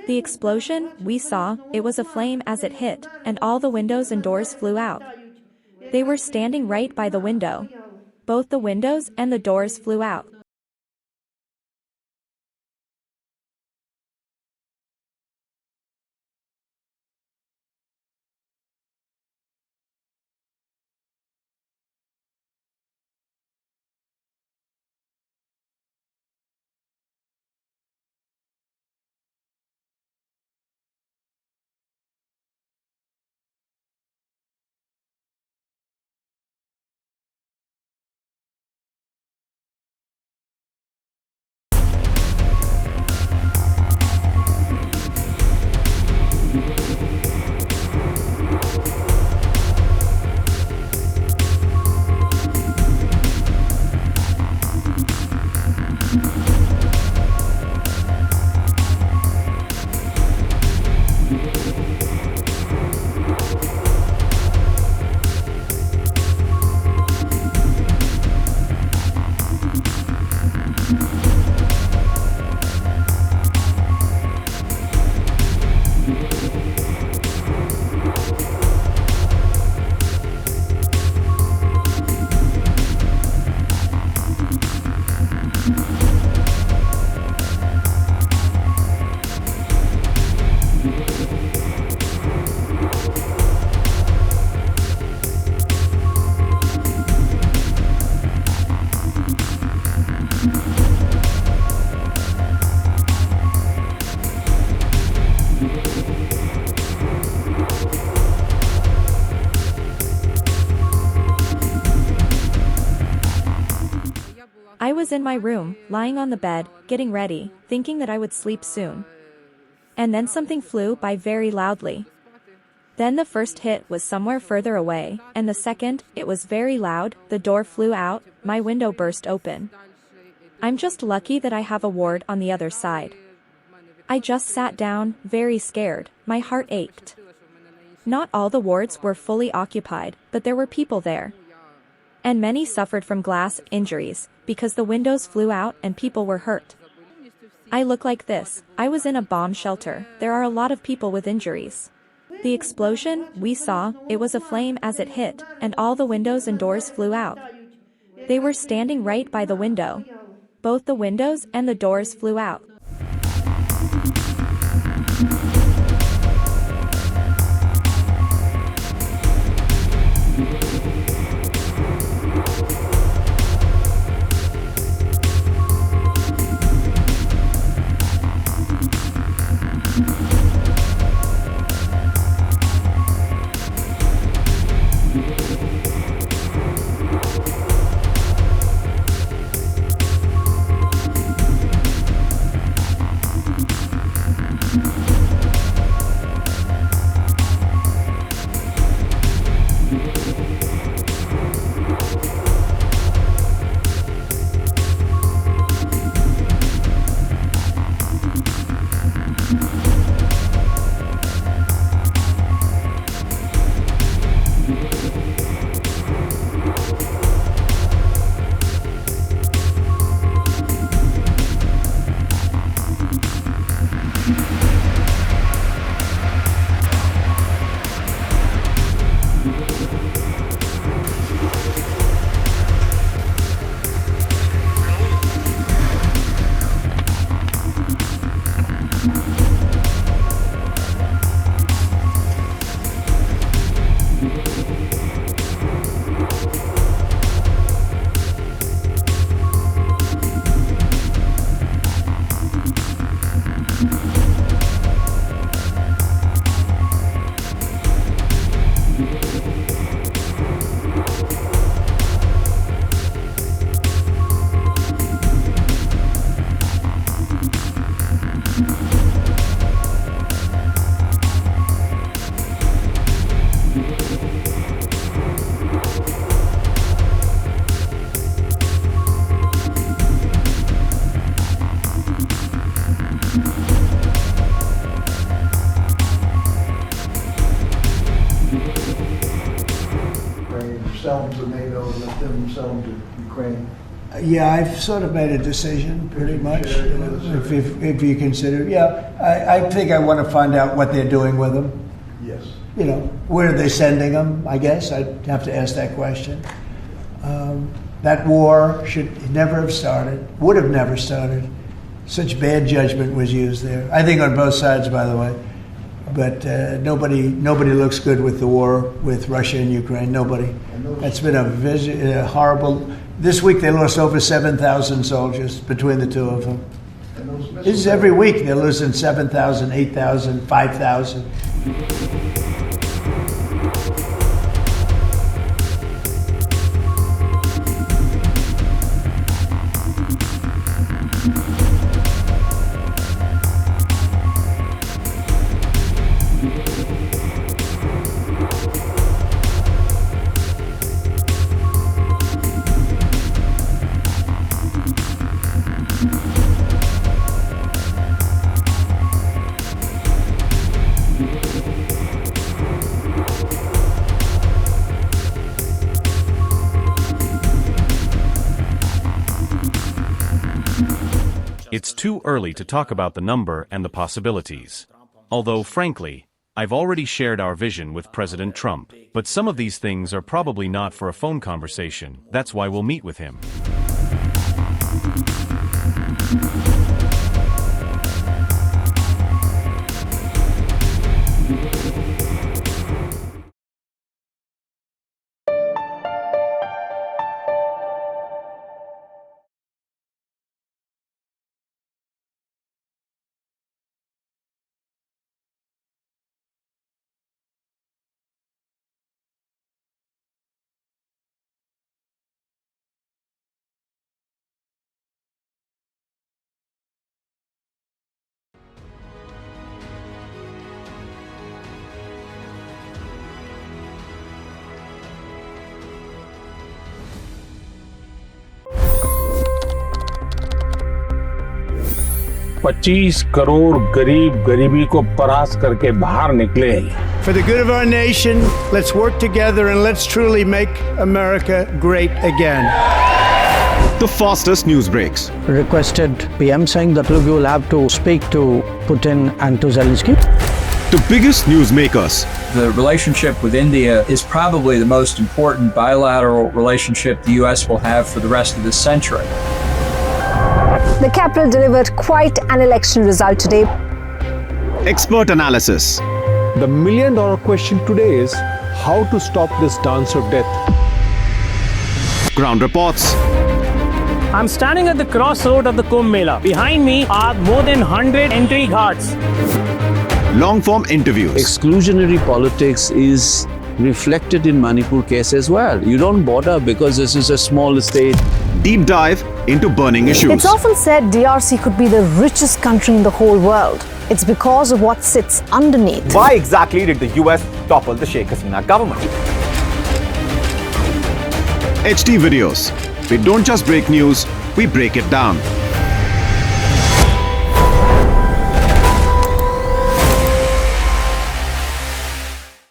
The explosion, we saw, it was a flame as it hit, and all the windows and doors flew out. They were standing right by the window. Both the windows and the doors flew out. I was in my room, lying on the bed, getting ready, thinking that I would sleep soon. And then something flew by very loudly. Then the first hit was somewhere further away, and the second, it was very loud, the door flew out, my window burst open. I'm just lucky that I have a ward on the other side. I just sat down, very scared, my heart ached. Not all the wards were fully occupied, but there were people there. And many suffered from glass injuries, because the windows flew out and people were hurt. I look like this, I was in a bomb shelter, there are a lot of people with injuries. The explosion, we saw, it was a flame as it hit, and all the windows and doors flew out. They were standing right by the window. Both the windows and the doors flew out. Sell them to NATO and let them sell them to Ukraine. Yeah, I've sort of made a decision, pretty much. If you consider, I think I want to find out what they're doing with them. Yes. Where are they sending them? I guess I'd have to ask that question. That war should never have started. Would have never started. Such bad judgment was used there. I think on both sides, by the way. But nobody looks good with the war with Russia and Ukraine. Nobody. That's been a horrible. This week they lost over 7,000 soldiers between the two of them. This is every week they're losing 7,000, 8,000, 5,000. It's too early to talk about the number and the possibilities. Although, frankly, I've already shared our vision with President Trump. But some of these things are probably not for a phone conversation. That's why we'll meet with him. $25 crore गरीब गरीबी को परास्त करके बाहर निकले। For the good of our nation, let's work together and let's truly make America great again. The fastest news breaks. Requested PM saying that look, you will have to speak to Putin and to Zelensky. The biggest news makers. The relationship with India is probably the most important bilateral relationship the U.S. will have for the rest of this century. The capital delivered quite an election result today. Expert analysis. The million-dollar question today is how to stop this dance of death. Ground reports. I'm standing at the crossroad of the Kumbh Mela. Behind me are more than 100 entry guards. Long-form interviews. Exclusionary politics is reflected in Manipur case as well. You don't bother because this is a small state. Deep dive into burning issues. It's often said DRC could be the richest country in the whole world. It's because of what sits underneath. Why exactly did the US topple the Sheikh Hasina government? HT videos. We don't just break news, we break it down.